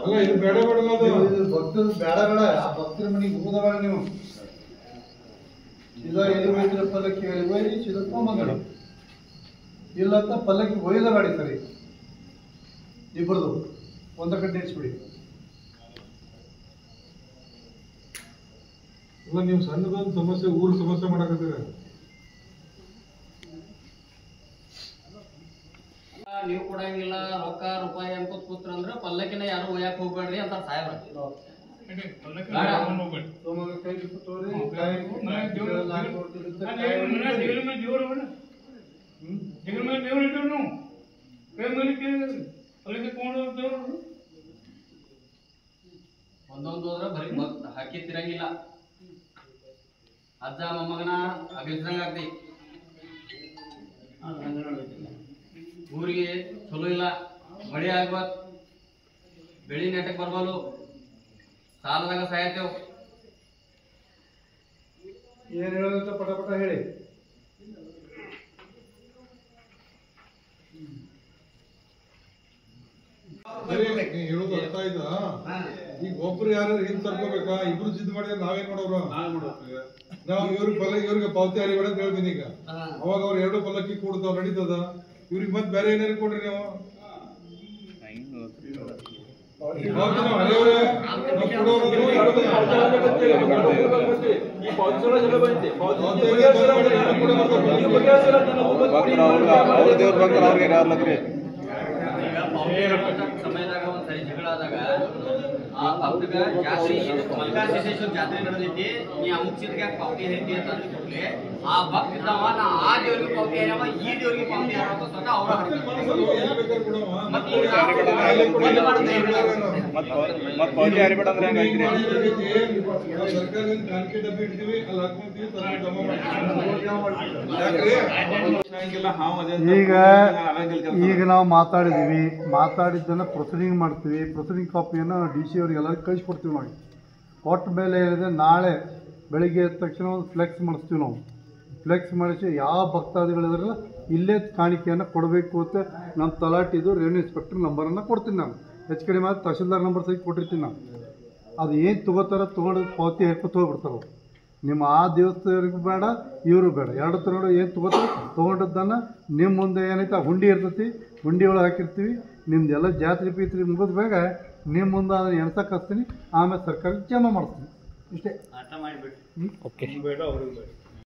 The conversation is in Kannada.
ಅಲ್ಲ ಇದು ಬೇಡ ಬೇಡ ಭಕ್ತರು ಬೇಡ ಬೇಡ ಆ ಭಕ್ತರ ಮನೆಗೆ ಹೋದಬೇಡ ನೀವು ಸೀದಾ ಎಲ್ಲಿ ಹೋಯ್ತಿರ ಪಲ್ಲಕ್ಕಿ ಹೋಗಿ ಸಿದಕೊಂಬಂದ್ರಿ ಇಲ್ಲಂತ ಪಲ್ಲಕ್ಕಿ ಒಯ್ಯಲೇಬೇಡಿ ಸರಿ ಇಬ್ಬರದು ಒಂದ ಕಡೆ ಇರಿಸ್ಬಿಡಿ. ಅಲ್ಲ ನೀವು ಸಣ್ಣದೊಂದು ಸಮಸ್ಯೆ ಊರು ಸಮಸ್ಯೆ ಮಾಡಕತ್ತೀರ. ನೀವು ಕೊಡಂಗಿಲ್ಲ ರೊಕ್ಕ ರೂಪಾಯಿ ಅನ್ಕೋತ ಕೂತ್ರ ಅಂದ್ರ ಪಲ್ಲಕ್ಕಿನ ಯಾರು ಒಯ್ಯಾಕ ಹೋಗ್ಬೇಡ್ರಿ ಅಂತ ಸಾಹೇಬ್ರ. ಕೈ ಬಿಟ್ಟೋರಿ ಒಂದೊಂದು ಹೋದ್ರ ಬರೀ ಹಾಕಿ ತಿರಂಗಿಲ್ಲ. ಅಜ್ಜ ಮೊಮ್ಮಗನ ಅಭಿಸಂಗ ಆಗ್ತಿ. ಊರಿಗೆ ಚಲೋ ಇಲ್ಲ, ಮಳೆ ಆಗ್ಬಾರ್ದು, ಬೆಳಿ ನೆಟ್ಟಕ್ ಬರ್ಬಾಲು, ಸಾಲದಾಗ ಸಾಯತೇವ್. ಏನ್ ಹೇಳೋದಂತ ಪಟ ಪಟ ಹೇಳಿ. ಹೇಳೋದು ಅರ್ಥ ಆಯ್ತಾ? ಈಗ ಒಬ್ರು ಯಾರು ಹಿಂದ್ ತರ್ಕೋಬೇಕಾ? ಇಬ್ರು ಸಿದ್ಧ ಮಾಡಿದ್ರೆ ನಾವೇನ್ ಮಾಡೋರು? ನಾವು ಇವ್ರಿಗೆ ಪಾವತಿ ಹರಿಬೇಡ ಅಂತ ಹೇಳ್ತೀನಿ. ಈಗ ಅವಾಗ ಅವ್ರು ಎರಡು ಪಲ್ಲಕ್ಕಿ ಕೊಡ್ತಾವ್ ನಡೀತದ. ಇವ್ರಿಗೆ ಮತ್ತೆ ಬೇರೆ ಏನಾರು ಕೊಡ್ರಿ ನೀವು. ಸಮಯದಾಗ ಒಂದ್ಸರಿ ಜಗಳ ಆದಾಗ ಆ ಭಕ್ತಗ ಜಾತ್ರೆ ಮಲ್ಕಾಸಿದ್ದೇಶ್ವರ ಜಾತ್ರೆ ನಡೆದೈತಿ, ನೀ ಅಮುಕ್ ಸಿದ್ಗೆ ಪಾವತಿ ಹೇಳ್ತಿ ಅಂತ ಅಂದ್ಬಿಟ್ಲೆ ಆ ಭಕ್ತ ಇದ್ದವ ನಾ ಆ ದೇವ್ರಿಗೆ ಪಾವತಿ ಹಾರವ ಈ ದೇವ್ರಿಗೆ ಪಾವತಿ ಹಾರವ ಸ್ವತಃ ಅವ್ರ ಪಾವತಿ ಹರಿಬೇಡ ಅಂದ್ರೆ ಹೆಂಗಾಯ್ತಿರಿ? ಸರ್ಕಾರದಿಂದ ಕಾಣಿಕೆ ಡಬ್ಬಿ ಇಡ್ತೀವಿ, ಅಲ್ಲಿ ಹಾಕೊಂತೀವಿ, ಈಗ ನಾವು ಮಾತಾಡಿದ್ದನ್ನು ಪ್ರೊಸೀಡಿಂಗ್ ಮಾಡ್ತೀವಿ. ಪ್ರೊಸೀಡಿಂಗ್ ಕಾಪಿಯನ್ನು DC ಅವ್ರಿಗೆಲ್ಲ ಕಳಿಸ್ಕೊಡ್ತೀವಿ. ನಾವು ಕೊಟ್ಟ ಮೇಲೆ ಏನಿದೆ ನಾಳೆ ಬೆಳಿಗ್ಗೆ ಎದ್ದ ತಕ್ಷಣ ಒಂದು ಫ್ಲೆಕ್ಸ್ ಮಾಡಿಸ್ತೀವಿ. ನಾವು ಫ್ಲೆಕ್ಸ್ ಮಾಡಿಸಿ ಯಾವ ಭಕ್ತಾದಿಗಳಿದ್ರಲ್ಲ ಇಲ್ಲೇ ಕಾಣಿಕೆಯನ್ನು ಕೊಡಬೇಕು ಅಂತ ನಮ್ಮ ತಲಾಟಿದು ರೆವಿನ್ಯೂ ಇನ್ಸ್ಪೆಕ್ಟರ್ ನಂಬರನ್ನು ಕೊಡ್ತೀನಿ. ನಾನು ಹೆಚ್ಚು ಕಡಿಮೆ ಆದ ತಹಶೀಲ್ದಾರ್ ನಂಬರ್ ಸಹಿತ ಕೊಟ್ಟಿರ್ತೀನಿ. ನಾನು ಅದು ಏನು ತೊಗೋತಾರೋ ತೊಗೊಂಡು ಪಾವತಿ ಹಾಕೋತ ಹೋಗ್ಬಿಡ್ತಾರೆ. ನಿಮ್ಮ ಆ ದೇವಸ್ಥಾನರಿಗೂ ಬೇಡ, ಇವರು ಬೇಡ, ಎರಡು ಥರ ಏನು ತೊಗೊಂಡದ್ದನ್ನು ನಿಮ್ಮ ಮುಂದೆ ಏನೈತೆ ಆ ಹುಂಡಿ ಇರ್ತೈತಿ, ಹುಂಡಿ ಒಳಗೆ ಹಾಕಿರ್ತೀವಿ. ನಿಮ್ದೆಲ್ಲ ಜಾತ್ರೆ ಪೀತ್ರಿ ಮುಗಿದ ಬೇಗ ನಿಮ್ಮ ಮುಂದೆ ಅದನ್ನು ಎಣ್ಸಕ್ಕೆ ಹಚ್ತೀನಿ, ಆಮೇಲೆ ಸರ್ಕಾರಕ್ಕೆ ಜಮಾ ಮಾಡ್ತೀನಿ. ಇಷ್ಟೇ. ಅರ್ಥ ಮಾಡಿಬಿಟ್ಟು ಓಕೆ. ಬೇಡ ಅವ್ರಿಗೆ ಬೇಡ.